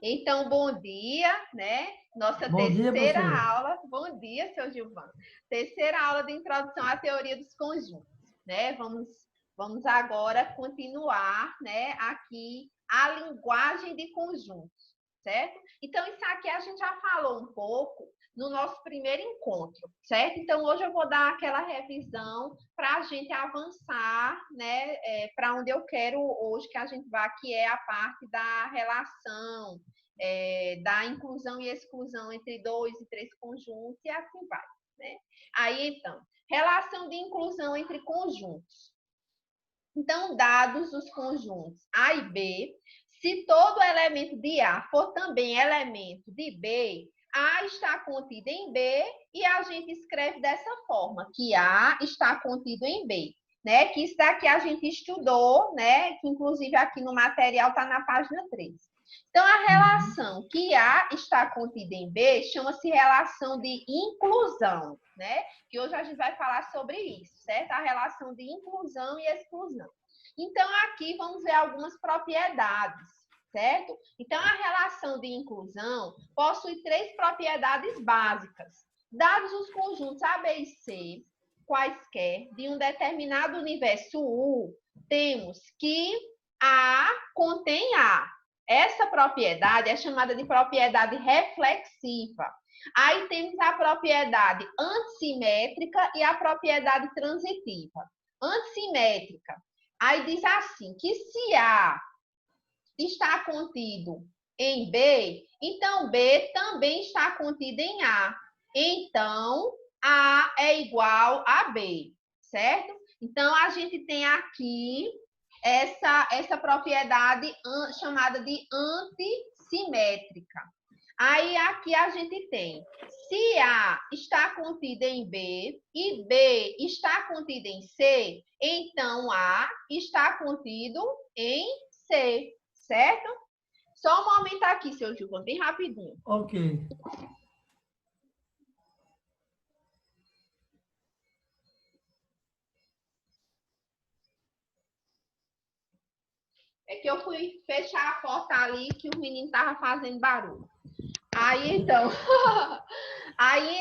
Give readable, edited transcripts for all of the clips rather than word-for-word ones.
Então, bom dia, né? Nossa Bom dia, terceira professora. aula. Bom dia, seu Gilvan. Terceira aula de introdução à teoria dos conjuntos, né? Vamos agora continuar, né, aqui a linguagem de conjuntos, certo? Então, isso aqui a gente já falou um pouco no nosso primeiro encontro, certo? Então, hoje eu vou dar aquela revisão para a gente avançar, né, para onde eu quero hoje que a gente vá, que é a parte da relação, da inclusão e exclusão entre dois e três conjuntos, e assim vai, né? Aí, então, relação de inclusão entre conjuntos. Então, dados os conjuntos A e B, se todo elemento de A for também elemento de B, A está contido em B e a gente escreve dessa forma, que A está contido em B, né? Que isso daqui a gente estudou, né? Que inclusive aqui no material está na página 3. Então, a relação que A está contida em B chama-se relação de inclusão, né? Que hoje a gente vai falar sobre isso, certo? A relação de inclusão e exclusão. Então, aqui vamos ver algumas propriedades, certo? Então, a relação de inclusão possui três propriedades básicas. Dados os conjuntos A, B e C, quaisquer, de um determinado universo U, temos que A contém A. Essa propriedade é chamada de propriedade reflexiva. Aí temos a propriedade antissimétrica e a propriedade transitiva. Antissimétrica. Aí diz assim, que se A está contido em B, então B também está contido em A. Então, A é igual a B, certo? Então, a gente tem aqui essa propriedade chamada de antissimétrica. Aí aqui a gente tem, se A está contida em B e B está contido em C, então A está contido em C, certo? Só um momento aqui, seu Gilvan, bem rapidinho. Ok. É que eu fui fechar a porta ali que o menino estava fazendo barulho. Aí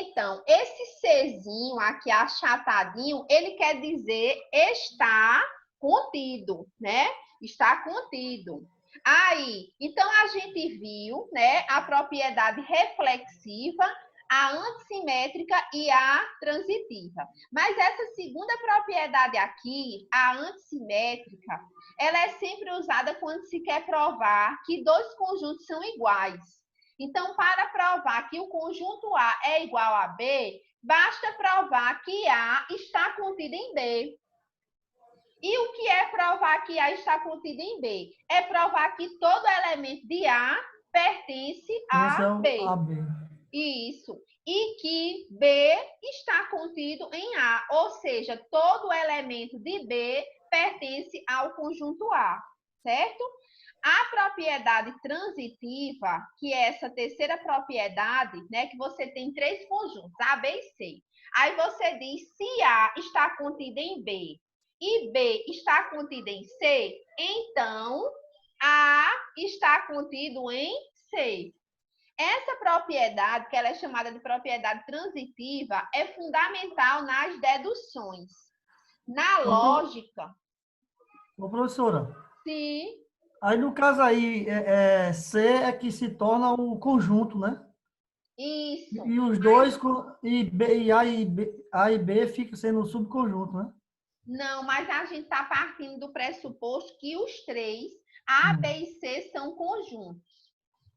então, esse Czinho aqui achatadinho, ele quer dizer está contido, né? Está contido. Aí, então a gente viu, né, a propriedade reflexiva, a antissimétrica e a transitiva. Mas essa segunda propriedade aqui, a antissimétrica, ela é sempre usada quando se quer provar que dois conjuntos são iguais. Então, para provar que o conjunto A é igual a B, basta provar que A está contido em B. E o que é provar que A está contido em B? É provar que todo elemento de A pertence Esse é a o B. AB. Isso. E que B está contido em A, ou seja, todo elemento de B pertence ao conjunto A, certo? A propriedade transitiva, que é essa terceira propriedade, né, que você tem três conjuntos, A, B e C. Aí você diz se A está contida em B e B está contido em C, então A está contido em C. Essa propriedade, que ela é chamada de propriedade transitiva, é fundamental nas deduções. Na Ô, lógica, professora, sim, aí no caso aí, C é que se torna o conjunto, né? isso. E os Mas dois, e, B, A e B fica sendo o subconjunto, né? não, mas a gente está partindo do pressuposto que os três, A, B Hum, e C, são conjuntos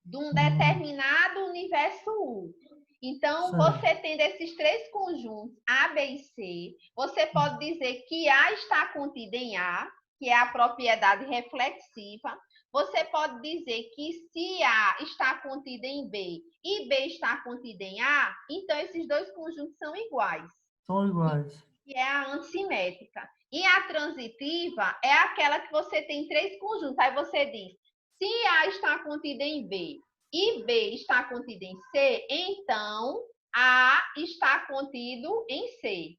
de um hum, determinado universo U. Então, certo. você tendo esses três conjuntos, A, B e C, você pode dizer que A está contido em A, que é a propriedade reflexiva. Você pode dizer que se A está contido em B e B está contido em A, então esses dois conjuntos são iguais, São iguais. que é a antissimétrica. E a transitiva é aquela que você tem três conjuntos. Aí você diz, se A está contida em B e B está contido em C, então A está contido em C.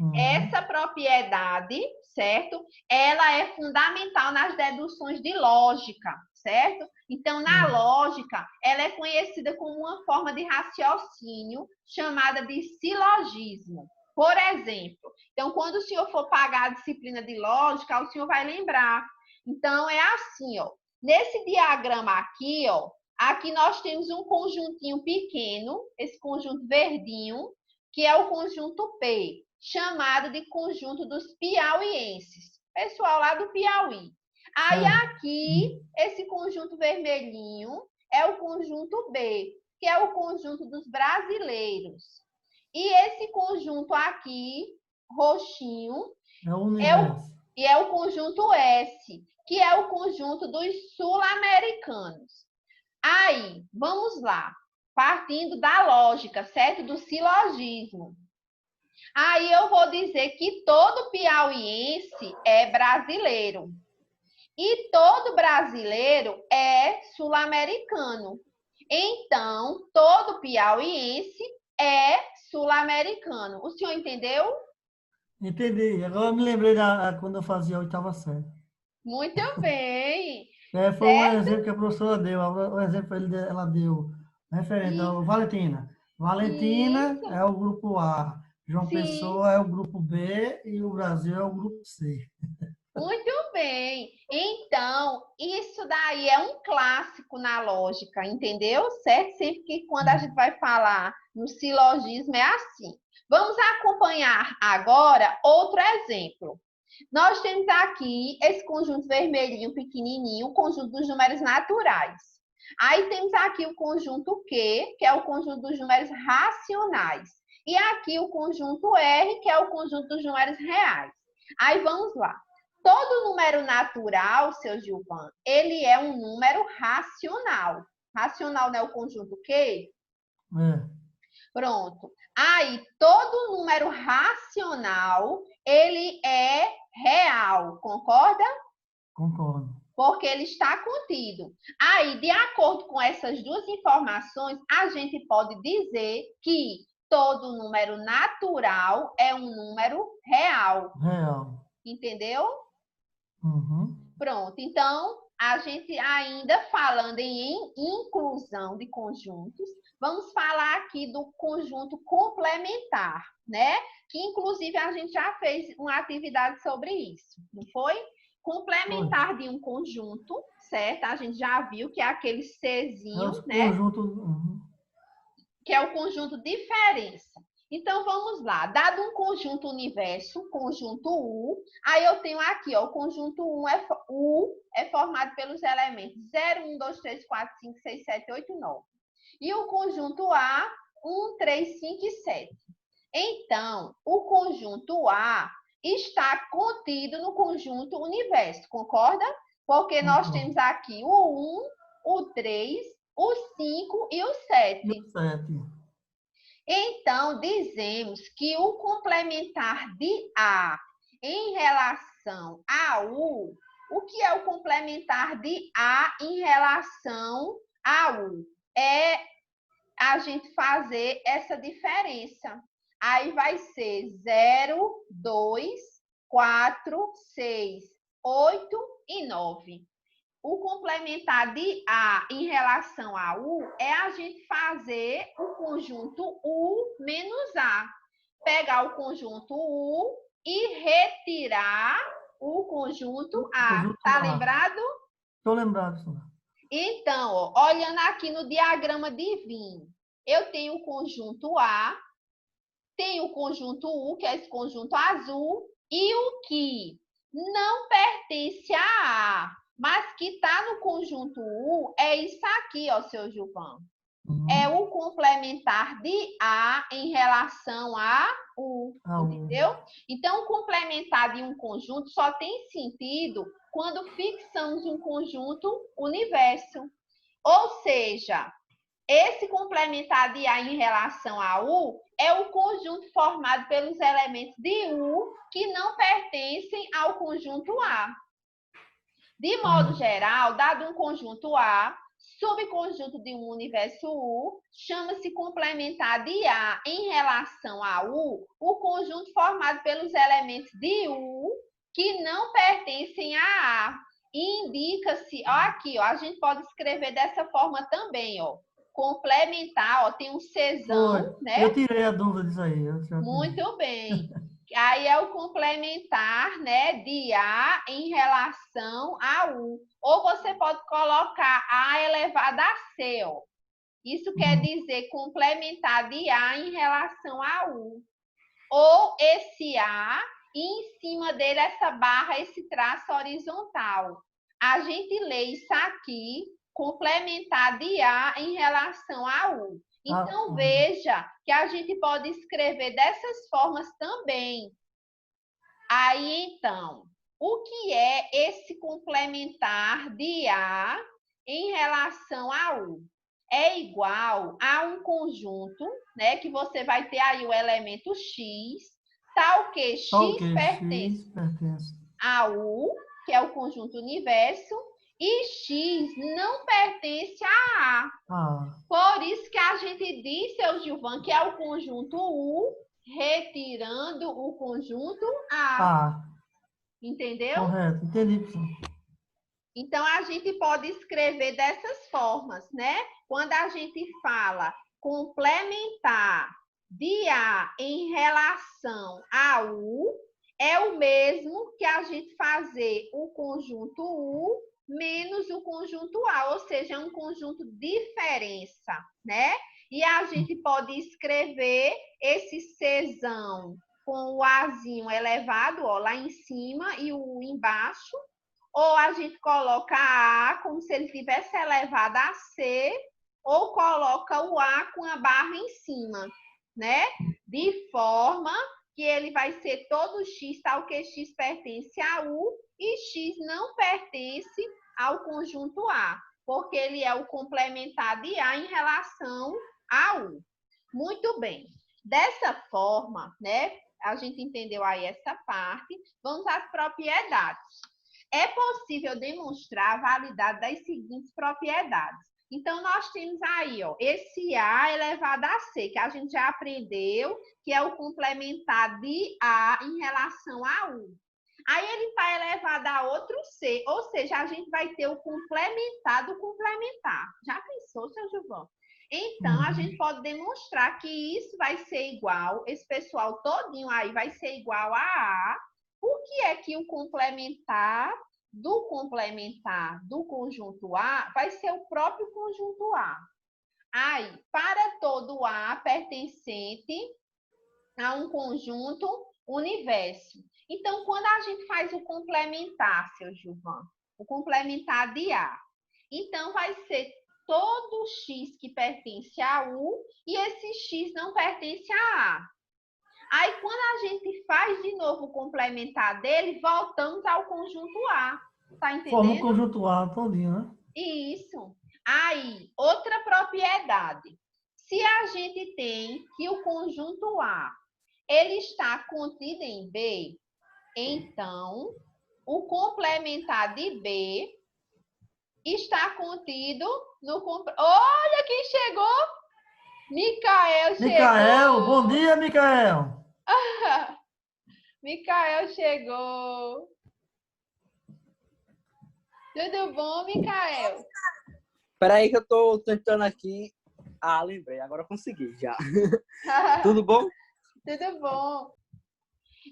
Uhum. Essa propriedade, certo? Ela é fundamental nas deduções de lógica, certo? Então, na lógica, ela é conhecida como uma forma de raciocínio chamada de silogismo. Por exemplo, então, quando o senhor for pagar a disciplina de lógica, o senhor vai lembrar. Então, é assim, ó. Nesse diagrama aqui, ó, aqui nós temos um conjuntinho pequeno, esse conjunto verdinho, que é o conjunto P, chamado de conjunto dos piauienses. Pessoal lá do Piauí. Aí aqui, esse conjunto vermelhinho é o conjunto B, que é o conjunto dos brasileiros. E esse conjunto aqui, roxinho, é o conjunto S, que é o conjunto dos sul-americanos. Aí, vamos lá, partindo da lógica, certo? Do silogismo. Aí eu vou dizer que todo piauiense é brasileiro. E todo brasileiro é sul-americano. Então, todo piauiense é sul-americano. O senhor entendeu? Entendi. Agora eu me lembrei quando eu fazia a oitava série. Muito bem. Foi um Certo? exemplo que a professora deu. O exemplo ela deu referente ao Valentina. Valentina Isso. é o grupo A. João Sim. Pessoa é o grupo B e o Brasil é o grupo C. Muito bem. Então, isso daí é um clássico na lógica, entendeu? Certo? Sempre que quando a gente vai falar no silogismo é assim. Vamos acompanhar agora outro exemplo. Nós temos aqui esse conjunto vermelhinho pequenininho, o conjunto dos números naturais. Aí temos aqui o conjunto Q, que é o conjunto dos números racionais. E aqui o conjunto R, que é o conjunto dos números reais. Aí vamos lá. Todo número natural, seu Gilvan, ele é um número racional. Racional não é o conjunto Q? Pronto. Aí, todo número racional, ele é real, concorda? Concordo. Porque ele está contido. Aí, de acordo com essas duas informações, a gente pode dizer que todo número natural é um número real. Real. Entendeu? Uhum. Pronto. Então, a gente ainda falando em inclusão de conjuntos, vamos falar aqui do conjunto complementar, né? Que inclusive a gente já fez uma atividade sobre isso, não foi? Complementar de um conjunto, certo? A gente já viu que é aquele Czinho, né? Que é o conjunto diferença. Então, vamos lá. Dado um conjunto universo, conjunto U, aí eu tenho aqui, ó, o conjunto U é formado pelos elementos 0, 1, 2, 3, 4, 5, 6, 7, 8, 9. E o conjunto A, 1, 3, 5 e 7. Então, o conjunto A está contido no conjunto universo, concorda? Porque nós temos aqui o 1, o 3, o 5 e o 7. E o 7. Então, dizemos que o complementar de A em relação a U, o que é o complementar de A em relação a U? É a gente fazer essa diferença. Aí vai ser 0, 2, 4, 6, 8 e 9. O complementar de A em relação a U é a gente fazer o conjunto U menos A. Pegar o conjunto U e retirar o conjunto A. Tá lembrado? Estou lembrado, senhora. Então, ó, olhando aqui no diagrama de Venn, eu tenho o conjunto A, tenho o conjunto U, que é esse conjunto azul, e o que não pertence a A, mas que está no conjunto U, é isso aqui, ó, seu Gilvan. É o complementar de A em relação a U, entendeu? Então, o complementar de um conjunto só tem sentido quando fixamos um conjunto universo. Ou seja, esse complementar de A em relação a U é o conjunto formado pelos elementos de U que não pertencem ao conjunto A. De modo geral, dado um conjunto A, subconjunto de um universo U, chama-se complementar de A em relação a U, o conjunto formado pelos elementos de U que não pertencem a A. indica-se, ó, aqui, ó, a gente pode escrever dessa forma também, ó. Complementar, ó, tem um Foi. Czão, né? Eu tirei a dúvida disso aí. Eu já tirei. Muito bem. Aí é o complementar, né, de A em relação a U. Ou você pode colocar A elevado a C, ó. Isso quer dizer complementar de A em relação a U. Ou esse A e em cima dele essa barra, esse traço horizontal. A gente lê isso aqui, complementar de A em relação a U. Então, veja que a gente pode escrever dessas formas também. Aí, então, o que é esse complementar de A em relação a U? É igual a um conjunto, né, que você vai ter aí o elemento X, tal que Ok, X pertence X pertence. a U, que é o conjunto universo, e X não pertence a A. Ah, Por isso que a gente diz, seu Gilvan, que é o conjunto U, retirando o conjunto A. ah, Entendeu? correto. Entendi, professor. Então, a gente pode escrever dessas formas, né? Quando a gente fala complementar de A em relação a U, é o mesmo que a gente fazer o conjunto U menos o conjunto A, ou seja, é um conjunto diferença, né? E a gente pode escrever esse Czão com o Azinho elevado, ó, lá em cima e o U embaixo, ou a gente coloca A como se ele tivesse elevado a C, ou coloca o A com a barra em cima, né? De forma que ele vai ser todo X, tal que X pertence a U e X não pertence ao conjunto A, porque ele é o complementar de A em relação a U. Muito bem. Dessa forma, né? A gente entendeu aí essa parte. Vamos às propriedades. É possível demonstrar a validade das seguintes propriedades. Então, nós temos aí, ó, esse A elevado a C, que a gente já aprendeu, que é o complementar de A em relação a U. Aí ele está elevado a outro C, ou seja, a gente vai ter o complementar do complementar. Já pensou, seu Gilvão? Então, a gente pode demonstrar que isso vai ser igual, esse pessoal todinho aí vai ser igual a A. Por que é que o complementar do conjunto A vai ser o próprio conjunto A? Aí, para todo A pertencente a um conjunto universo. Então, quando a gente faz o complementar, seu Gilvan, o complementar de A, então vai ser todo X que pertence a U e esse X não pertence a A. Aí, quando a gente faz de novo o complementar dele, voltamos ao conjunto A. Tá Forma o entendendo? conjunto A todinho, né? Isso. Aí, outra propriedade. Se a gente tem que o conjunto A ele está contido em B, então o complementar de B está contido no... Olha quem chegou! Micael Micael, bom chegou! dia, Micael. Micael chegou! Tudo bom, Micael? Espera aí que eu tô tentando aqui. Ah, lembrei, agora eu consegui já. Tudo bom? Tudo bom.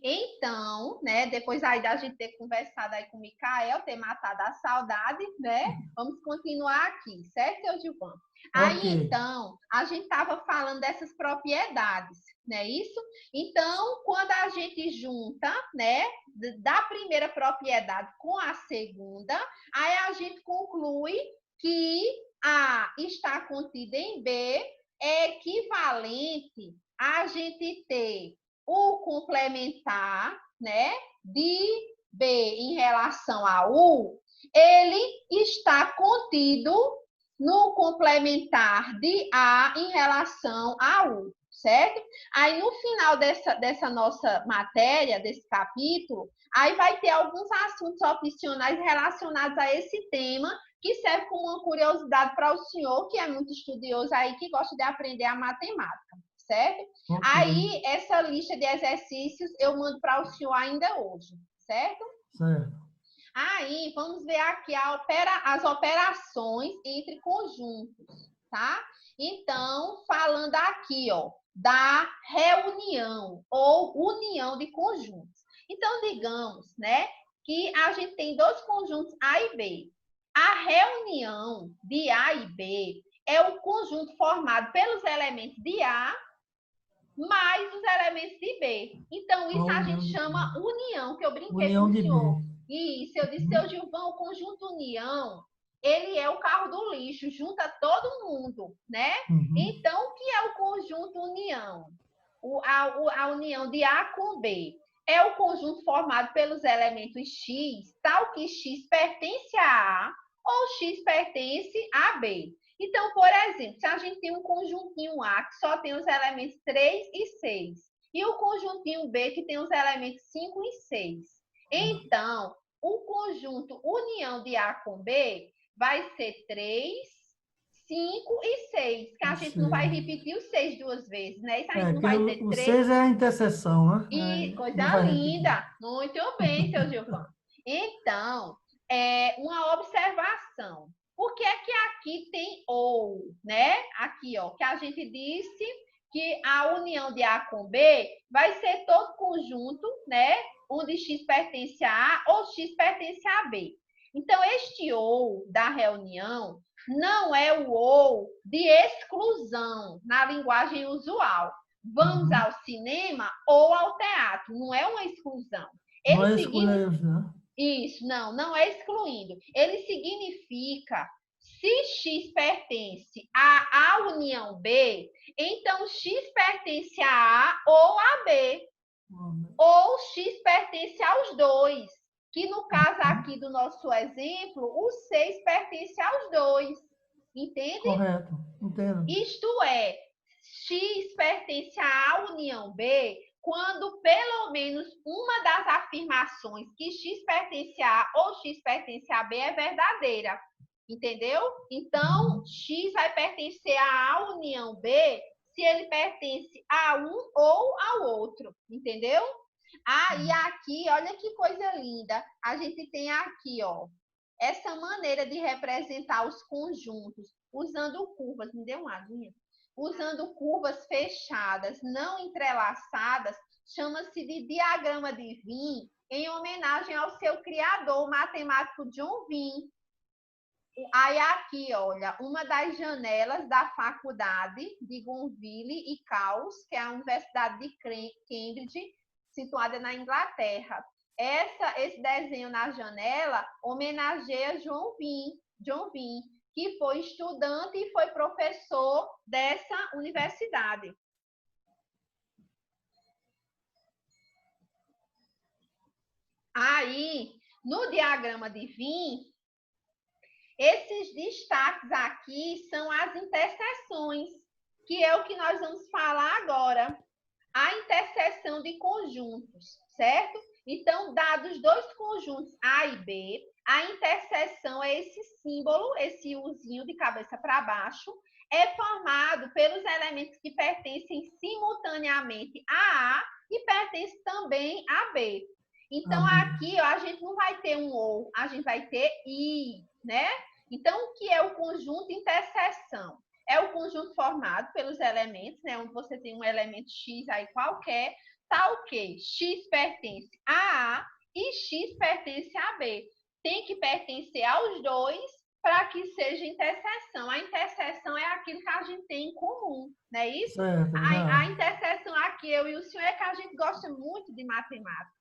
Então, né, depois aí da gente ter conversado aí com o Micael, ter matado a saudade, né, vamos continuar aqui, certo, seu Gilvan? Aí, Ok. então, a gente estava falando dessas propriedades, não é isso? Então, quando a gente junta, né, da primeira propriedade com a segunda, aí a gente conclui que A está contida em B é equivalente a gente ter o complementar, né, de B em relação a U, ele está contido no complementar de A em relação a U, certo? Aí, no final dessa nossa matéria, desse capítulo, aí vai ter alguns assuntos opcionais relacionados a esse tema, que serve como uma curiosidade para o senhor, que é muito estudioso aí, que gosta de aprender a matemática, certo? Ok. Aí, essa lista de exercícios eu mando para o senhor ainda hoje, certo? Certo. Aí, vamos ver aqui as operações entre conjuntos, tá? Então, falando aqui, ó, da reunião ou união de conjuntos. Então, digamos, né, que a gente tem dois conjuntos A e B. A reunião de A e B é o conjunto formado pelos elementos de A mais os elementos de B. Então, isso a gente chama união, que eu brinquei com União o de B. senhor. Isso, eu disse, seu Gilvão, o conjunto união, ele é o carro do lixo, junta todo mundo, né? Então, o que é o conjunto união? A união de A com B. É o conjunto formado pelos elementos X, tal que X pertence a A ou X pertence a B. Então, por exemplo, se a gente tem um conjuntinho A que só tem os elementos 3 e 6, e o conjuntinho B que tem os elementos 5 e 6. Então, o conjunto união de A com B vai ser 3, 5 e 6, que a gente não vai repetir os 6 duas vezes, né? Isso a gente não porque vai ter o 3. 6 é a interseção, né? E Não coisa vai repetir. linda! Muito bem, seu Gilvan. Então, uma observação. Por que é que aqui tem ou, né? Aqui, ó, que a gente disse que a união de A com B vai ser todo conjunto, né? Onde X pertence a A ou X pertence a B. Então, este ou da reunião não é o ou de exclusão na linguagem usual. Vamos ao cinema ou ao teatro, não é uma exclusão. Não Ele é significa escolher, né? isso, não é excluindo. Ele significa se X pertence à união B, então X pertence a A ou a B, ou X pertence aos dois, que no caso aqui do nosso exemplo, o 6 pertence aos dois, entende? Correto, entendo. Isto é, X pertence à união B quando pelo menos uma das afirmações que X pertence a A ou X pertence a B é verdadeira. Entendeu? Então, X vai pertencer à união B se ele pertence a um ou ao outro. Entendeu? E aqui, olha que coisa linda. A gente tem aqui, ó, essa maneira de representar os conjuntos usando curvas. Me dê uma aguinha. Usando curvas fechadas, não entrelaçadas, chama-se de diagrama de Venn, em homenagem ao seu criador, o matemático John Venn. Aí aqui, olha, uma das janelas da faculdade de Gonville e Cowes, que é a Universidade de Cambridge, situada na Inglaterra. Esse desenho na janela homenageia John Venn, que foi estudante e foi professor dessa universidade. Aí, no diagrama de Venn, esses destaques aqui são as interseções, que é o que nós vamos falar agora. A interseção de conjuntos, certo? Então, dados dois conjuntos A e B, a interseção é esse símbolo, esse Uzinho de cabeça para baixo, é formado pelos elementos que pertencem simultaneamente a A e pertencem também a B. Então, aqui ó, a gente não vai ter um ou, a gente vai ter I, né? Então, o que é o conjunto interseção? É o conjunto formado pelos elementos, né? Onde você tem um elemento X aí qualquer, tal que X pertence a A e X pertence a B. Tem que pertencer aos dois para que seja interseção. A interseção é aquilo que a gente tem em comum, não é isso? Certo, a interseção aqui, eu e o senhor, é que a gente gosta muito de matemática.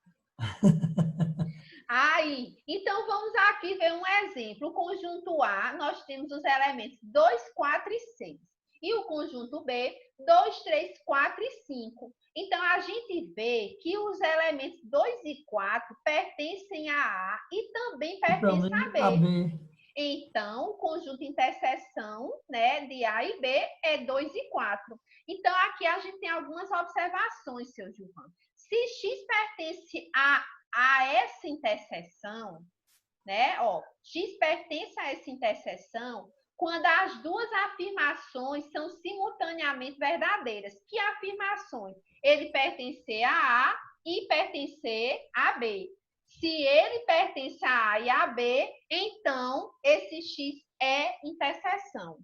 Aí, então vamos aqui ver um exemplo. O conjunto A, nós temos os elementos 2, 4 e 6. E o conjunto B, 2, 3, 4 e 5. Então, a gente vê que os elementos 2 e 4 pertencem a A e também pertencem a B. Então, o conjunto interseção, né, de A e B é 2 e 4. Então, aqui a gente tem algumas observações, seu Gilvan. Se X pertence a essa interseção, né? Ó, X pertence a essa interseção quando as duas afirmações são simultaneamente verdadeiras. Que afirmações? Ele pertencer a A e pertencer a B. Se ele pertence a A e a B, então esse X é interseção.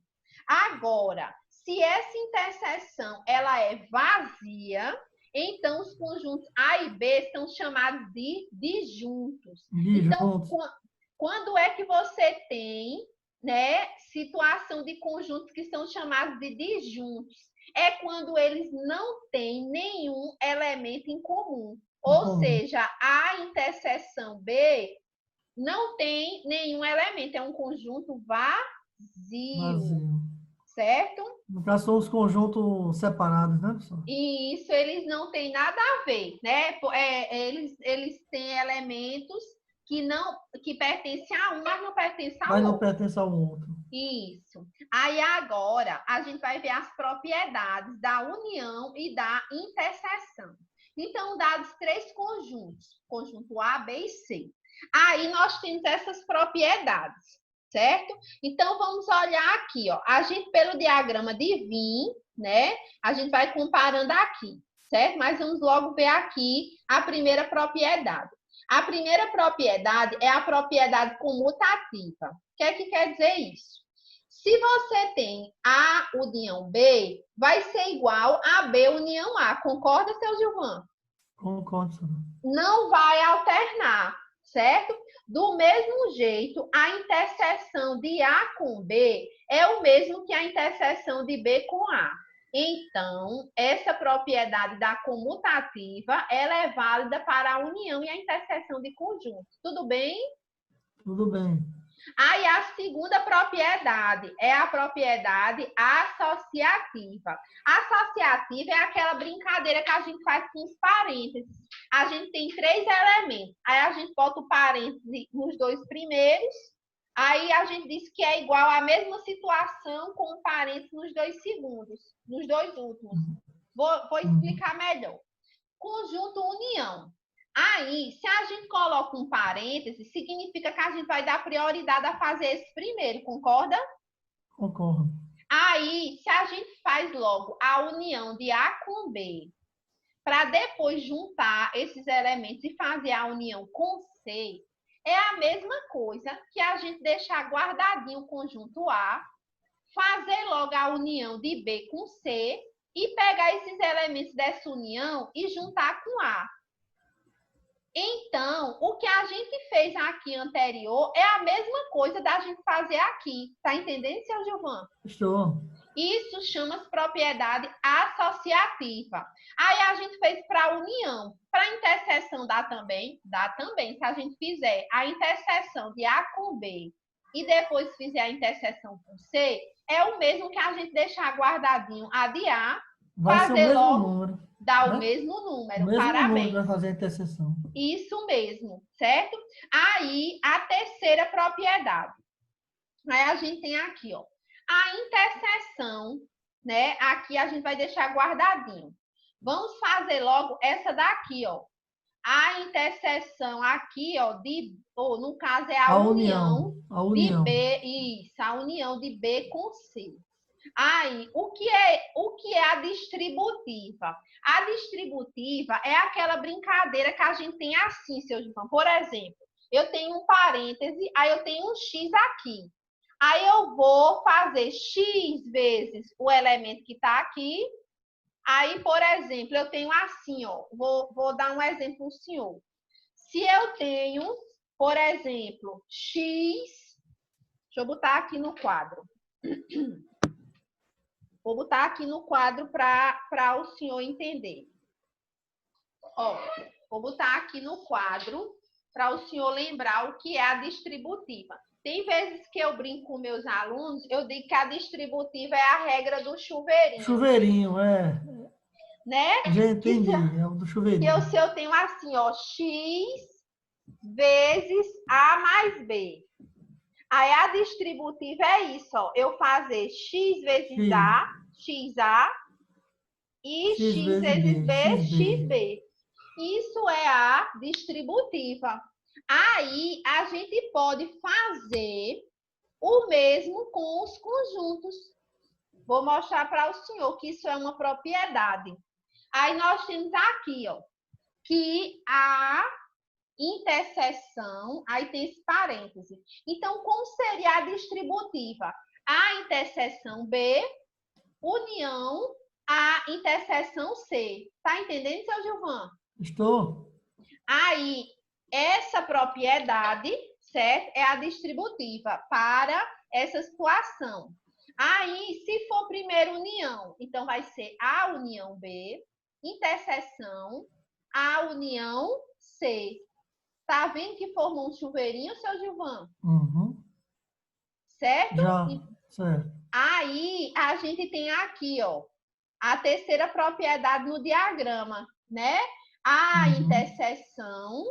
Agora, se essa interseção ela é vazia, então os conjuntos A e B são chamados de disjuntos. Então, quando é que você tem, né, situação de conjuntos que são chamados de disjuntos? É quando eles não têm nenhum elemento em comum. Ou seja, a interseção B não tem nenhum elemento, é um conjunto vazio. Certo? No caso, são os conjuntos separados, né, professor? E isso eles não têm nada a ver, né? Eles têm elementos que pertencem a um, mas não pertencem ao outro. Mas não pertence ao outro. Isso. Aí agora a gente vai ver as propriedades da união e da interseção. Então, dados três conjuntos, conjunto A, B e C. Aí nós temos essas propriedades, certo? Então, vamos olhar aqui, ó. A gente, pelo diagrama de Venn, né? A gente vai comparando aqui, certo? Mas vamos logo ver aqui a primeira propriedade. A primeira propriedade é a propriedade comutativa. O que é que quer dizer isso? Se você tem A união B, vai ser igual a B união A. Concorda, seu Gilvan? Concordo, senhor. Não vai alternar, certo? Do mesmo jeito, a interseção de A com B é o mesmo que a interseção de B com A. Então, essa propriedade da comutativa, ela é válida para a união e a interseção de conjuntos. Tudo bem? Tudo bem. Aí a segunda propriedade é a propriedade associativa. Associativa é aquela brincadeira que a gente faz com os parênteses. A gente tem três elementos. Aí a gente bota o parêntese nos dois primeiros. Aí a gente diz que é igual à mesma situação com o parêntese nos dois segundos, nos dois últimos. Vou explicar melhor. Conjunto união. Aí, se a gente coloca um parêntese, significa que a gente vai dar prioridade a fazer esse primeiro, concorda? Concordo. Aí, se a gente faz logo a união de A com B, para depois juntar esses elementos e fazer a união com C, é a mesma coisa que a gente deixar guardadinho o conjunto A, fazer logo a união de B com C e pegar esses elementos dessa união e juntar com A. Então, o que a gente fez aqui anterior é a mesma coisa da gente fazer aqui. Tá entendendo, seu Gilvan? Estou. Isso chama-se propriedade associativa. Aí a gente fez para a união. Para a interseção dá também? Dá também. Se a gente fizer a interseção de A com B e depois fizer a interseção com C, é o mesmo que a gente deixar guardadinho a de A, vai fazer ser o mesmo logo, número, dá né? o mesmo número. O mesmo Parabéns. número para fazer a interseção. Isso mesmo, certo? Aí, a terceira propriedade. Aí a gente tem aqui, ó, a interseção, né? Aqui a gente vai deixar guardadinho. Vamos fazer logo essa daqui, ó. A interseção aqui, ó, no caso é a união de B, isso, a união de B com C. Aí, o que é a distributiva? A distributiva é aquela brincadeira que a gente tem assim, seu Gilvan. Por exemplo, eu tenho um parêntese, aí eu tenho um X aqui. Aí eu vou fazer X vezes o elemento que está aqui. Aí, por exemplo, eu tenho assim, ó. Vou dar um exemplo ao senhor. Se eu tenho, por exemplo, X... Deixa eu botar aqui no quadro. Vou botar aqui no quadro para o senhor entender. Ó, vou botar aqui no quadro para o senhor lembrar o que é a distributiva. Tem vezes que eu brinco com meus alunos, eu digo que a distributiva é a regra do chuveirinho. Chuveirinho, é. Né? Já entendi, é o do chuveirinho. Se eu tenho assim, ó, X vezes A mais B. Aí a distributiva é isso, ó. Eu fazer X vezes A, XA, e X vezes B, XB. Isso é a distributiva. Aí a gente pode fazer o mesmo com os conjuntos. Vou mostrar para o senhor que isso é uma propriedade. Aí nós temos aqui, ó, que a interseção, aí tem esse parêntese. Então, como seria a distributiva? A interseção B, união a interseção C. Tá entendendo, seu Gilvan? Estou. Aí, essa propriedade, certo? É a distributiva para essa situação. Aí, se for primeiro união, então vai ser A união B, interseção, A união C. Tá vendo que formou um chuveirinho, seu Gilvan? Uhum. Certo? Já, certo. Aí, a gente tem aqui, ó, a terceira propriedade no diagrama, né? A interseção,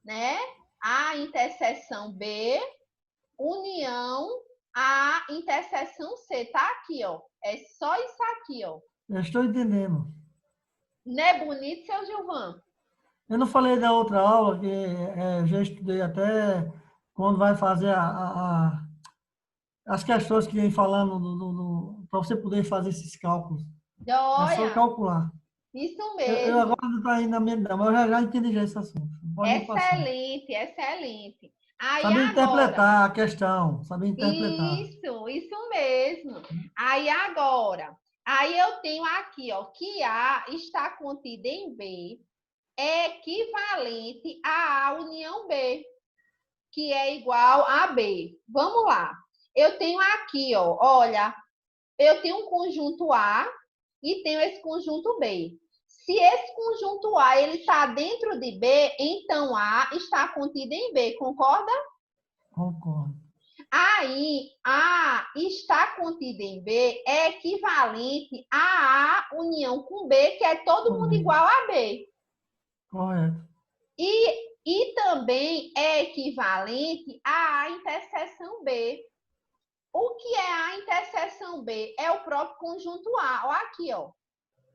né? A interseção B, união a interseção C. Tá aqui, ó. É só isso aqui, ó. Eu estou entendendo. Não é bonito, seu Gilvan? Eu não falei da outra aula, que já estudei até quando vai fazer as questões que vem falando para você poder fazer esses cálculos. É só Olha, calcular. isso Eu mesmo. agora não está indo na mente, não, mas eu já entendi já esse assunto. Pode me passar. Excelente, excelente. Aí Saber agora, interpretar a questão, saber interpretar. isso mesmo. Aí eu tenho aqui, ó, que A está contida em B é equivalente a A união B, que é igual a B. Vamos lá. Eu tenho aqui, ó, olha, eu tenho um conjunto A e tenho esse conjunto B. Se esse conjunto A ele está dentro de B, então A está contida em B, concorda? Concordo. Aí, A está contida em B é equivalente a A união com B, que é todo mundo igual a B. Correto. E também é equivalente à interseção B. O que é a interseção B? É o próprio conjunto A. Olha aqui, ó.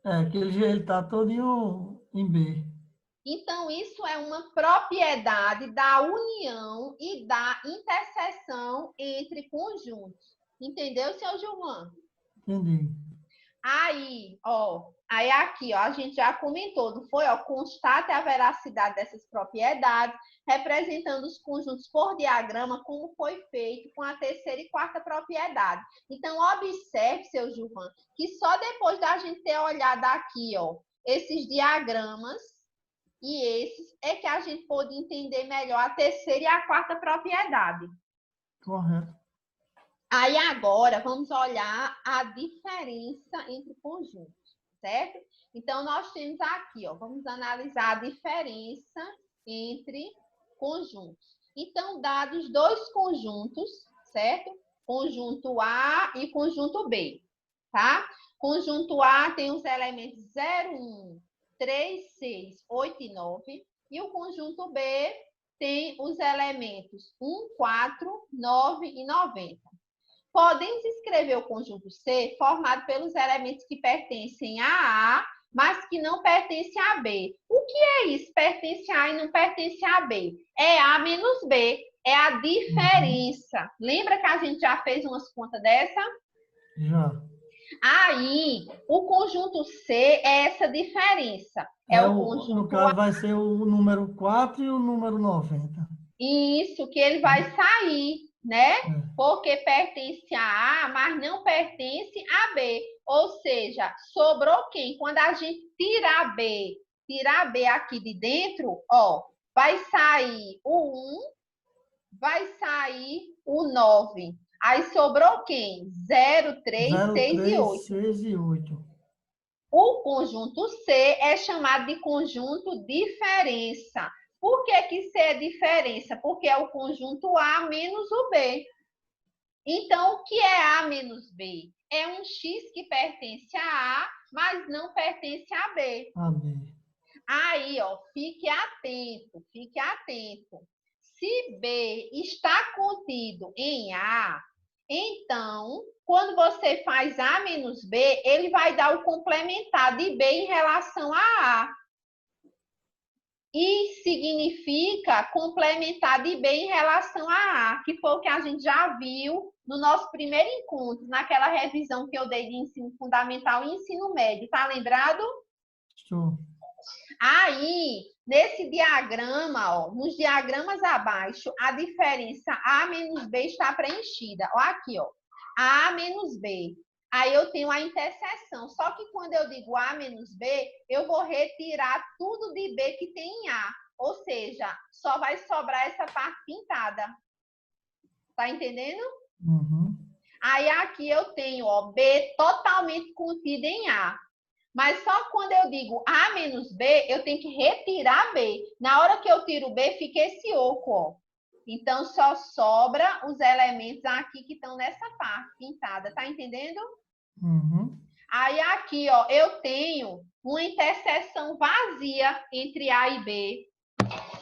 É, que ele está todo em B. Então, isso é uma propriedade da união e da interseção entre conjuntos. Entendeu, seu Gilvan? Entendi. Aí, ó, aí aqui, ó, a gente já comentou, não foi? Ó, constate a veracidade dessas propriedades, representando os conjuntos por diagrama, como foi feito com a terceira e quarta propriedade. Então, observe, seu Gilvan, que só depois da gente ter olhado aqui, ó, esses diagramas e esses, é que a gente pôde entender melhor a terceira e a quarta propriedade. Correto. Aí agora vamos olhar a diferença entre conjuntos, certo? Então nós temos aqui, ó, vamos analisar a diferença entre conjuntos. Então, dados dois conjuntos, certo? Conjunto A e conjunto B, tá? Conjunto A tem os elementos 0, 1, 3, 6, 8 e 9. E o conjunto B tem os elementos 1, 4, 9 e 90. Podemos escrever o conjunto C formado pelos elementos que pertencem a A, mas que não pertencem a B. O que é isso? Pertence a A e não pertence a B. É A menos B. É a diferença. Lembra que a gente já fez umas contas dessa? Já. Aí, o conjunto C é essa diferença. É o conjunto No caso, vai ser o número 4 e o número 90. Isso, que ele vai sair, né? É. Porque pertence a A, mas não pertence a B. Ou seja, sobrou quem? Quando a gente tirar B aqui de dentro, ó, vai sair o 1, vai sair o 9. Aí sobrou quem? 0, 3, 6 e 8. 6 e 8. O conjunto C é chamado de conjunto diferença. Por que C é diferença? Porque é o conjunto A menos o B. Então, o que é A menos B? É um X que pertence a A, mas não pertence a B. A B. Aí, ó, fique atento, fique atento. Se B está contido em A, então, quando você faz A menos B, ele vai dar o complementar de B em relação a A. E significa complementar de B em relação a A, que foi o que a gente já viu no nosso primeiro encontro, naquela revisão que eu dei de ensino fundamental e ensino médio. Tá lembrado? Estou. Aí, nesse diagrama, ó, nos diagramas abaixo, a diferença A menos B está preenchida. Ó, aqui, ó, A menos B. Aí eu tenho a interseção. Só que quando eu digo A menos B, eu vou retirar tudo de B que tem em A. Ou seja, só vai sobrar essa parte pintada. Tá entendendo? Uhum. Aí aqui eu tenho, ó, B totalmente contido em A. Mas só quando eu digo A menos B, eu tenho que retirar B. Na hora que eu tiro B, fica esse oco, ó. Então, só sobra os elementos aqui que estão nessa parte pintada. Tá entendendo? Uhum. Aí aqui, ó, eu tenho uma interseção vazia entre A e B.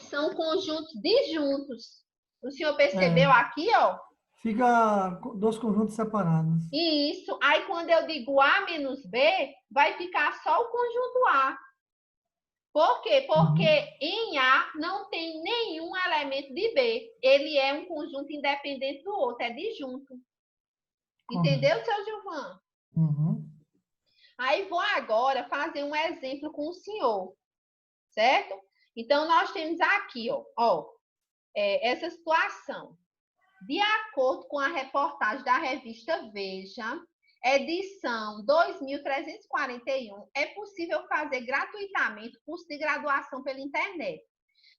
São conjuntos disjuntos. O senhor percebeu aqui, ó? Fica dois conjuntos separados. Isso. Aí, quando eu digo A menos B, vai ficar só o conjunto A. Por quê? Porque em A não tem nenhum elemento de B. Ele é um conjunto independente do outro, é disjunto. Entendeu, seu Gilvan? Uhum. Aí vou agora fazer um exemplo com o senhor, certo? Então, nós temos aqui, ó, essa situação. De acordo com a reportagem da revista Veja, edição 2341, é possível fazer gratuitamente curso de graduação pela internet.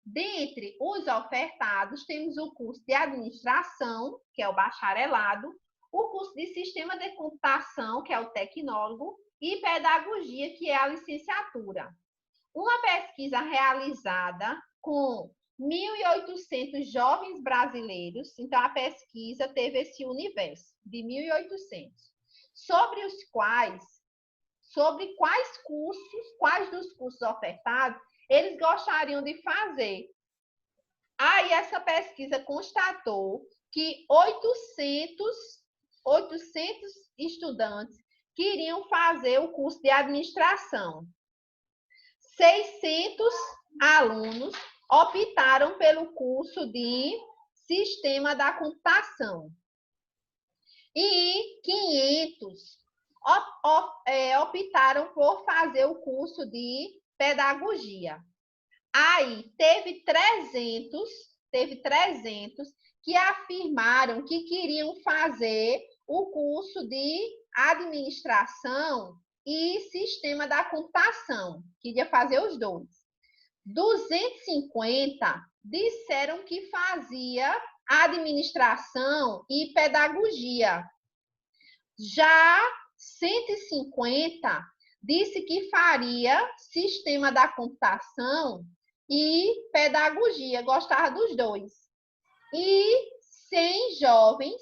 Dentre os ofertados, temos o curso de administração, que é o bacharelado, o curso de sistema de computação, que é o tecnólogo, e pedagogia, que é a licenciatura. Uma pesquisa realizada com 1.800 jovens brasileiros, então a pesquisa teve esse universo de 1.800, sobre quais dos cursos ofertados eles gostariam de fazer. Aí essa pesquisa constatou que 800 estudantes queriam fazer o curso de administração. 600 alunos optaram pelo curso de sistema da computação. E 500 optaram por fazer o curso de pedagogia. Aí teve 300 que afirmaram que queriam fazer o curso de administração e sistema da computação. Queria fazer os dois. 250 disseram que fazia administração e pedagogia. Já 150 disse que faria sistema da computação e pedagogia, gostava dos dois. E 100 jovens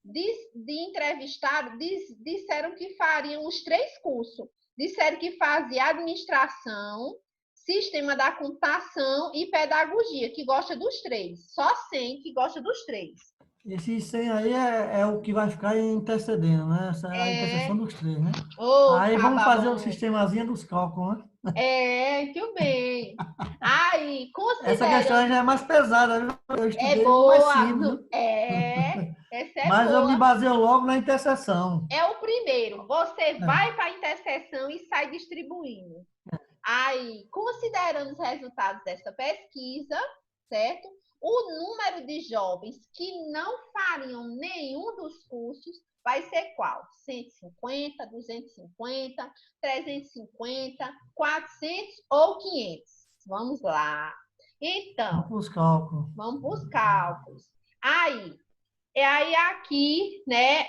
de entrevistados disseram que fariam os 3 cursos. Disseram que fazia administração, sistema da computação e pedagogia, que gosta dos 3. Só 100 que gosta dos 3. Esse 100 aí é o que vai ficar intercedendo, né? Essa é a interseção dos 3, né? Aí vamos fazer o sistemazinho dos cálculos, né? Muito bem. Aí, Essa questão já é mais pesada, viu? Eu estudei mais simples. Essa é mas boa. eu me baseio logo na interseção. É o primeiro. Você vai para a interseção e sai distribuindo. Aí, considerando os resultados dessa pesquisa, certo? O número de jovens que não fariam nenhum dos cursos vai ser qual? 150, 250, 350, 400 ou 500? Vamos lá. Então, vamos para os cálculos. Aí aqui, né,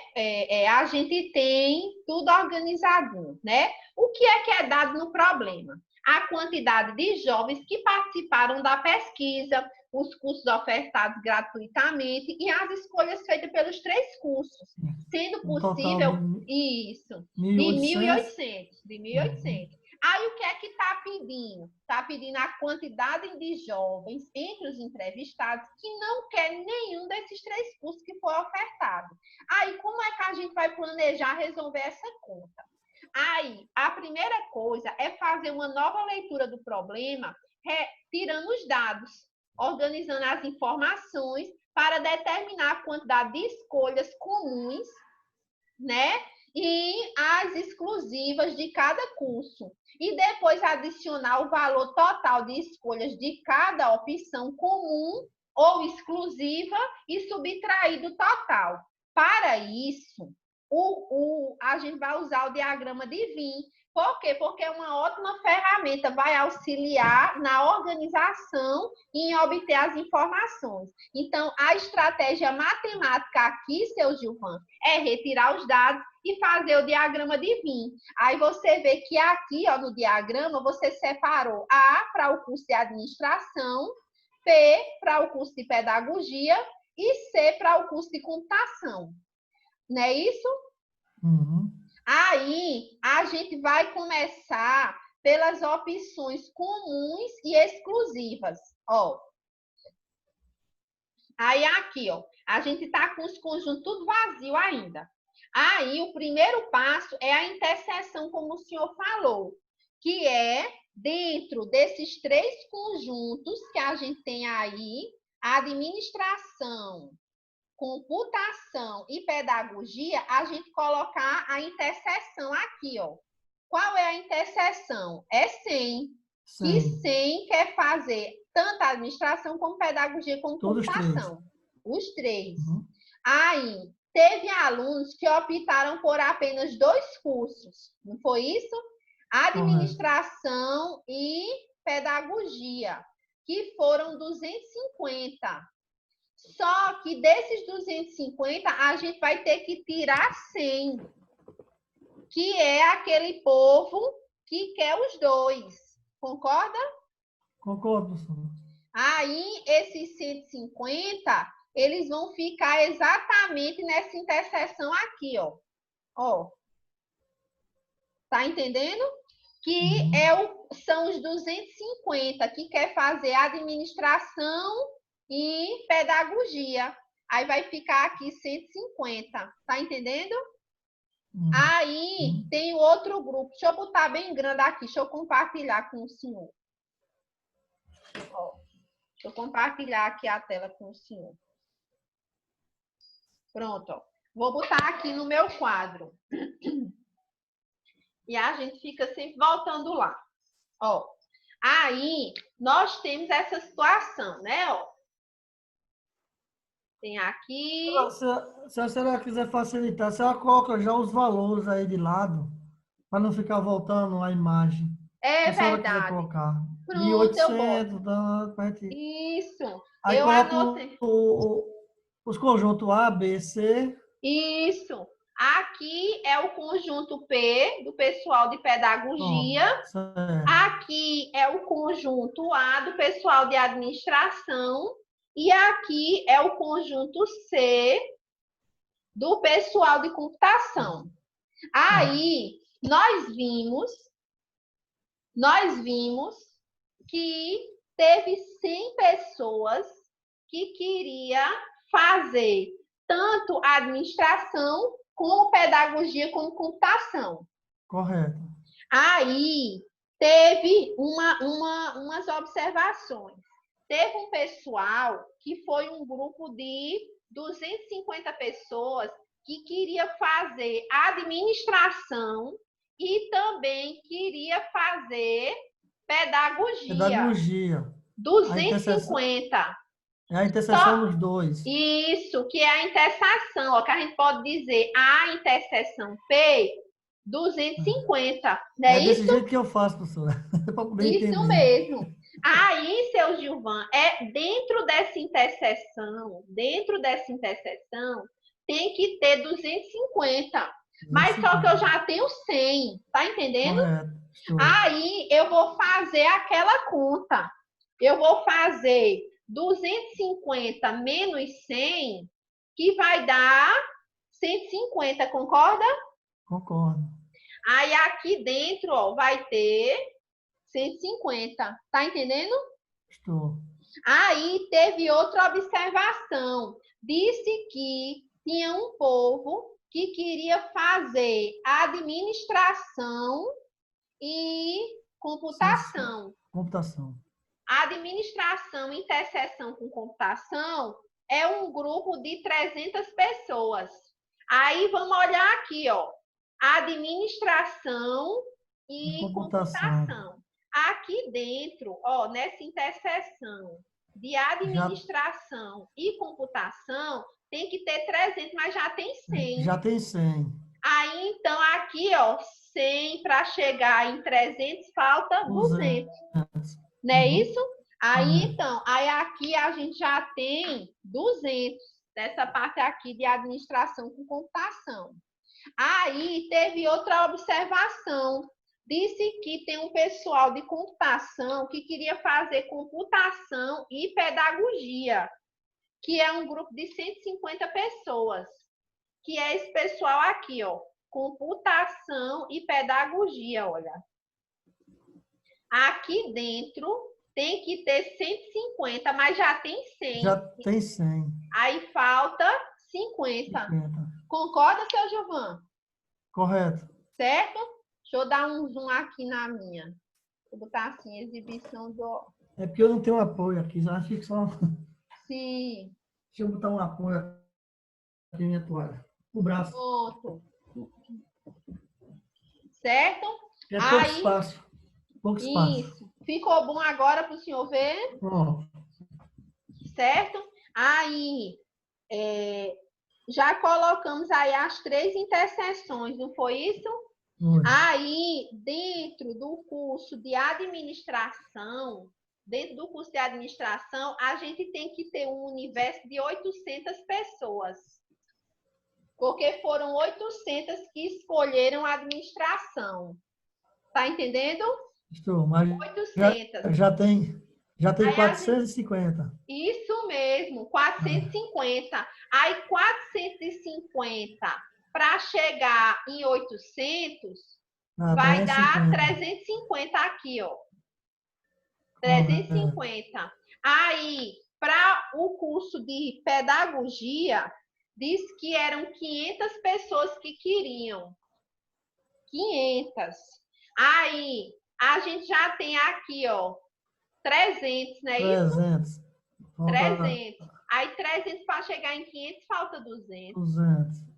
a gente tem tudo organizadinho, né? O que é dado no problema? A quantidade de jovens que participaram da pesquisa, os cursos ofertados gratuitamente e as escolhas feitas pelos 3 cursos, sendo possível, isso, de 1.800. Aí, o que é que está pedindo? Está pedindo a quantidade de jovens entre os entrevistados que não quer nenhum desses 3 cursos que foi ofertado. Aí, como é que a gente vai planejar resolver essa conta? Aí, a primeira coisa é fazer uma nova leitura do problema, tirando os dados, organizando as informações para determinar a quantidade de escolhas comuns, né? e as exclusivas de cada curso. E depois adicionar o valor total de escolhas de cada opção comum ou exclusiva e subtrair do total. Para isso, a gente vai usar o diagrama de Venn. Por quê? Porque é uma ótima ferramenta, vai auxiliar na organização e em obter as informações. Então, a estratégia matemática aqui, seu Gilvan, é retirar os dados e fazer o diagrama de Venn. Aí você vê que aqui, ó, no diagrama, você separou A para o curso de administração, P para o curso de pedagogia e C para o curso de computação. Não é isso? Uhum. Aí, a gente vai começar pelas opções comuns e exclusivas. Ó. Aí, aqui, ó, a gente está com os conjuntos tudo vazio ainda. Aí, o primeiro passo é a interseção, como o senhor falou, que é dentro desses 3 conjuntos que a gente tem aí, administração, computação e pedagogia, a gente colocar a interseção aqui, ó. Qual é a interseção? É 100. E 100 quer fazer tanto a administração como pedagogia como computação. Os 3. Uhum. Aí, teve alunos que optaram por apenas 2 cursos, não foi isso? Administração e pedagogia, que foram 250. Só que desses 250, a gente vai ter que tirar 100, que é aquele povo que quer os 2. Concorda? Concordo, professor. Aí, esses 150, eles vão ficar exatamente nessa interseção aqui, ó. Ó. Tá entendendo? Que são os 250 que quer fazer administração e pedagogia. Aí vai ficar aqui 150. Tá entendendo? Aí tem o outro grupo. Deixa eu botar bem grande aqui. Deixa eu compartilhar com o senhor. Ó, deixa eu compartilhar aqui a tela com o senhor. Pronto, ó. Vou botar aqui no meu quadro. E a gente fica sempre voltando lá. Ó, aí nós temos essa situação, né? Ó. Tem aqui. Se a senhora quiser facilitar, a senhora coloca já os valores aí de lado, para não ficar voltando a imagem. É verdade. Se a senhora quiser colocar. Pronto, 1.800, Isso. Aí eu anotei. Os conjuntos A, B, C. Isso. Aqui é o conjunto P, do pessoal de pedagogia. Aqui é o conjunto A, do pessoal de administração. E aqui é o conjunto C, do pessoal de computação. Aí, nós vimos que teve 100 pessoas que queria fazer tanto administração, como pedagogia, como computação. Correto. Aí, teve umas observações. Teve um pessoal que foi um grupo de 250 pessoas que queria fazer administração e também queria fazer pedagogia. Pedagogia. 250. É a interseção dos 2. Isso, que é a interseção, ó, que a gente pode dizer a interseção P, 250. Não é desse isso? jeito que eu faço, professora. Isso mesmo. Aí, seu Gilvan, dentro dessa interseção, tem que ter 250. Mas só que eu já tenho 100, tá entendendo? Aí, eu vou fazer aquela conta. Eu vou fazer 250 menos 100, que vai dar 150, concorda? Concordo. Aí, aqui dentro, ó, vai ter 150. Tá entendendo? Estou. Aí, teve outra observação. Disse que tinha um povo que queria fazer administração e computação. Sim. Computação. A administração, interseção com computação, é um grupo de 300 pessoas. Aí, vamos olhar aqui, ó. administração e computação. Aqui dentro, ó, nessa interseção de administração e computação, tem que ter 300, mas já tem 100. Já tem 100. Aí, então, aqui, ó, 100 para chegar em 300, falta 200. Não é isso? Aí, então, aí aqui a gente já tem 200, dessa parte aqui de administração com computação. Aí, teve outra observação. Disse que tem um pessoal de computação que queria fazer computação e pedagogia, que é um grupo de 150 pessoas, que é esse pessoal aqui, ó, computação e pedagogia, olha. Aqui dentro tem que ter 150, mas já tem 100. Já tem 100. Aí falta 50. Concorda, seu Gilvan? Correto. Certo? Deixa eu dar um zoom aqui na minha. Vou botar assim, exibição do... É porque eu não tenho apoio aqui, já fico só... Sim. Deixa eu botar um apoio aqui na minha toalha. O braço. Pronto. Certo? É pouco espaço. Pouco espaço. Isso. Ficou bom agora para o senhor ver? Pronto. Certo? Aí, já colocamos aí as 3 interseções, não foi isso? Aí, dentro do curso de administração, a gente tem que ter um universo de 800 pessoas. Porque foram 800 que escolheram a administração. Tá entendendo? Estou, mas 800. Já tem 450. Isso mesmo, 450. Aí, 450 para chegar em 800, vai 350. Dar 350 aqui, ó. 350. Aí, para o curso de pedagogia, diz que eram 500 pessoas que queriam. 500. Aí, a gente já tem aqui, ó, 300, não é 300. Isso? 300. Aí, 300 para chegar em 500, falta 200. 200.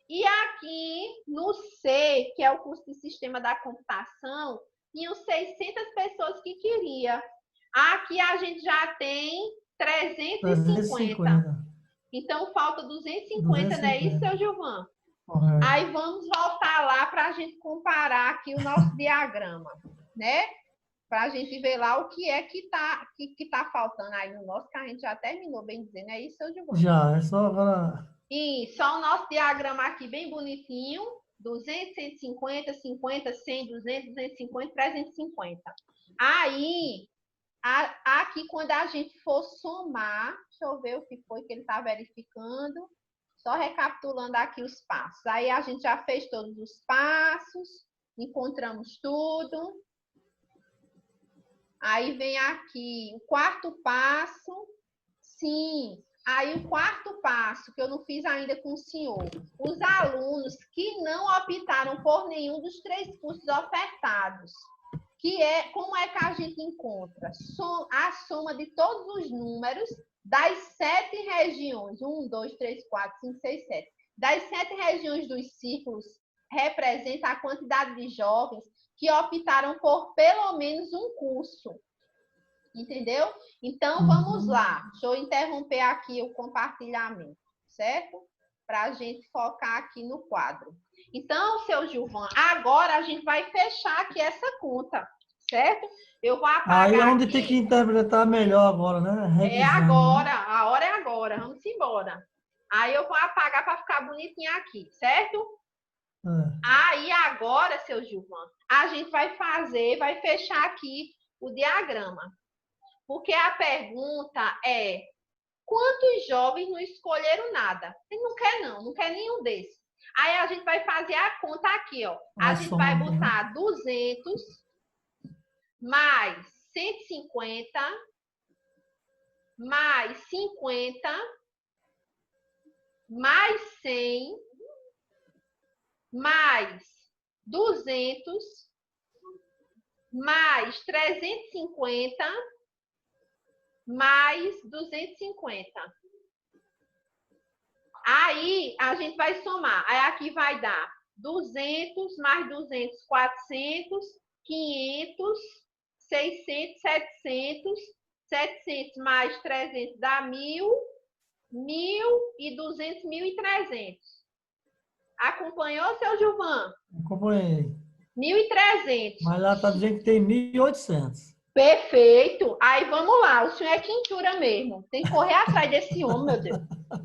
E aqui no C, que é o curso de Sistema da Computação, tinham 600 pessoas que queriam. Aqui a gente já tem 350. Então, falta 250, não é isso, seu Gilvan? Correto. Aí, vamos voltar lá para a gente comparar aqui o nosso diagrama, né? Para a gente ver lá o que é que tá faltando aí no nosso, que a gente já terminou, bem dizendo. É isso, seu Gilvan? Já, é só agora... E só o nosso diagrama aqui bem bonitinho. 200, 150, 50, 100, 200, 250, 350. Aí, aqui quando a gente for somar, deixa eu ver o que foi que ele está verificando. Só recapitulando aqui os passos. Aí a gente já fez todos os passos, encontramos tudo. Aí vem aqui o quarto passo. Sim. Aí, o quarto passo, que eu não fiz ainda com o senhor. Os alunos que não optaram por nenhum dos 3 cursos ofertados, como é que a gente encontra? A soma de todos os números das 7 regiões. 1, 2, 3, 4, 5, 6, 7. Das 7 regiões dos círculos, representa a quantidade de jovens que optaram por pelo menos um curso. Entendeu? Então, vamos lá. Deixa eu interromper aqui o compartilhamento, certo? Para a gente focar aqui no quadro. Então, seu Gilvan, agora a gente vai fechar aqui essa conta, certo? Eu vou apagar aí é onde aqui. Tem que interpretar melhor agora, né? Revisando, é agora, né? A hora é agora. Vamos embora. Aí eu vou apagar para ficar bonitinho aqui, certo? Aí agora, seu Gilvan, a gente vai fechar aqui o diagrama. Porque a pergunta é: quantos jovens não escolheram nada? Ele não quer nenhum desses. Aí a gente vai fazer a conta aqui, ó. A gente vai botar 200 mais 150 mais 50 mais 100 mais 200 mais 350 mais 250. Aí, a gente vai somar. Aí, aqui vai dar 200 mais 200, 400, 500, 600, 700, 700 mais 300 dá 1.000, 1.200, 1.300. Acompanhou, seu Gilvan? Acompanhei. 1.300. Mas lá está dizendo que tem 1.800. Perfeito. Aí vamos lá, o senhor é quintura mesmo. Tem que correr atrás desse homem, meu Deus.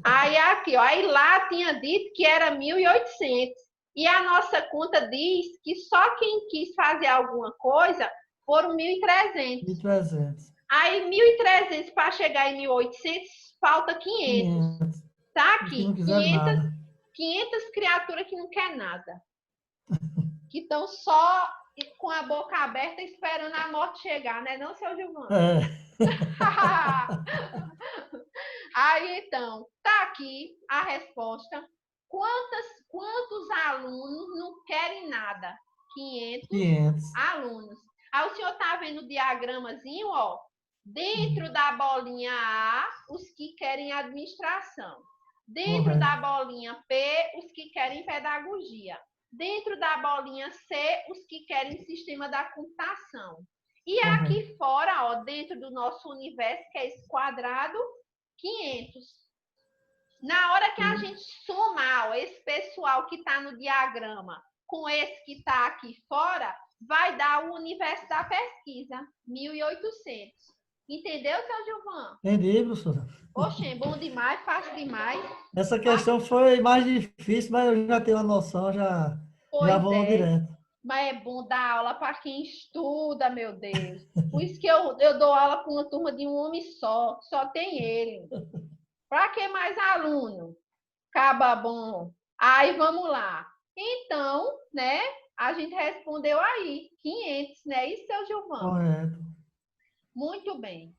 Aí aqui, ó, aí lá tinha dito que era 1.800. E a nossa conta diz que só quem quis fazer alguma coisa foram 1.300. 1.300. Aí 1.300 para chegar em 1.800, falta 500. 500. Tá Que aqui. não quiser nada. 500 criaturas que não quer nada. Que estão só com a boca aberta esperando a morte chegar, né? Não, seu Gilvan? Aí, então, tá aqui a resposta. Quantos alunos não querem nada? 500 alunos. Aí o senhor tá vendo o diagramazinho, ó. Dentro da bolinha A, os que querem administração. Dentro da bolinha P, os que querem pedagogia. Dentro da bolinha C, os que querem sistema da computação. E aqui fora, ó, dentro do nosso universo, que é esse quadrado, 500. Na hora que a gente somar, ó, esse pessoal que está no diagrama com esse que está aqui fora, vai dar o universo da pesquisa, 1.800. Entendeu, seu Gilvan? Entendi, professora. Oxe, é bom demais, fácil demais. Essa questão foi mais difícil, mas eu já tenho uma noção, já vou direto. Mas é bom dar aula para quem estuda, meu Deus. Por isso que eu dou aula para uma turma de um homem só tem ele. Para que mais aluno? Caba bom. Aí vamos lá. Então, né, a gente respondeu aí, 500, né? Isso, seu Gilvan? Correto. Muito bem.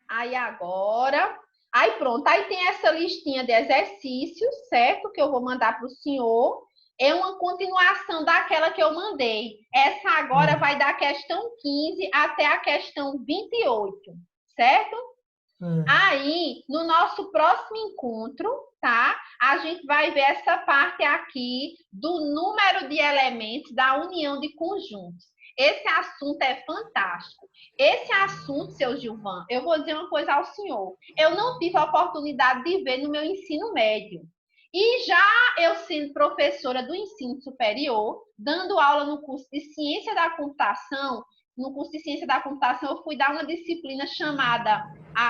Aí agora, aí pronto, aí tem essa listinha de exercícios, certo? Que eu vou mandar para o senhor. É uma continuação daquela que eu mandei. Essa agora vai da questão 15 até a questão 28, certo? Aí, no nosso próximo encontro, tá? A gente vai ver essa parte aqui do número de elementos da união de conjuntos. Esse assunto é fantástico. Esse assunto, seu Gilvan, eu vou dizer uma coisa ao senhor. Eu não tive a oportunidade de ver no meu ensino médio. E já eu sendo professora do ensino superior, dando aula no curso de Ciência da Computação, no curso de Ciência da Computação eu fui dar uma disciplina chamada,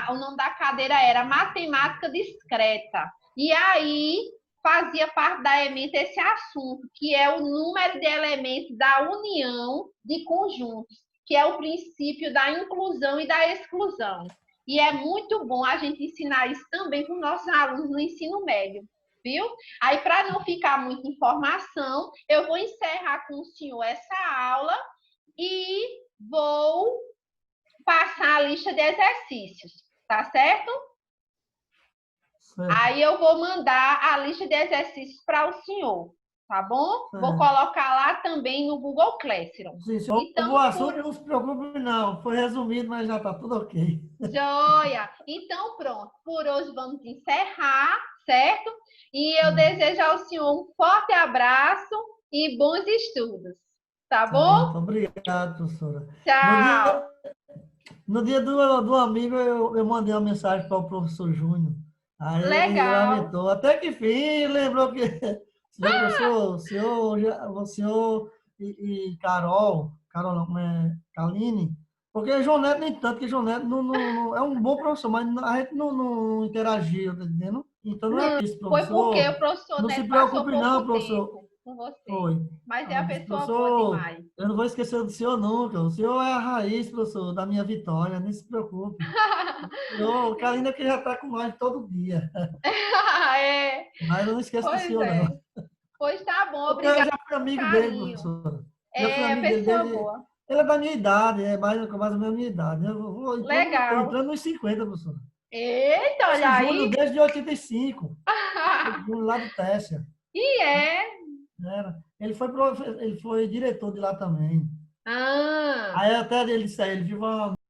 o nome da cadeira era Matemática Discreta. E aí fazia parte da ementa esse assunto, que é o número de elementos da união de conjuntos, que é o princípio da inclusão e da exclusão. E é muito bom a gente ensinar isso também para os nossos alunos no ensino médio, viu? Aí, para não ficar muita informação, eu vou encerrar com o senhor essa aula e vou passar a lista de exercícios, tá certo? Aí eu vou mandar a lista de exercícios para o senhor, tá bom? Vou colocar lá também no Google Classroom. Sim, então, o assunto não se preocupe não, foi resumido, mas já está tudo ok. Joia! Então pronto, por hoje vamos encerrar, certo? E eu desejo ao senhor um forte abraço e bons estudos, tá bom? Muito obrigado, professora. Tchau! No dia do amigo, eu mandei uma mensagem para o professor Júnior. Aí ele lamentou. Até que fim, lembrou que o senhor e Carol não, como é? Kaline, porque João Neto nem tanto, que João Neto não, é um bom professor, mas a gente não interagiu, tá entendendo? Então não é isso, professor. Foi porque o professor não Neto se preocupe passou não, pouco professor. tempo com você. Foi. Mas é a pessoa boa demais. Eu não vou esquecer do senhor nunca. O senhor é a raiz, professor, da minha vitória. Nem se preocupe. O cara ainda que já está com nós todo dia. É. Mas eu não esqueço do senhor, não. Pois tá bom, porque obrigada. eu já fui amigo dele, professor. Pessoa boa. Ele é da minha idade, é mais ou menos da minha idade. Eu vou entrando nos 50, professor. Eita, olha aí. Júnior desde 85. Júnior lá do Tessia. E é? Ele foi diretor de lá também. Ah. Aí até ele disse, ele viu uma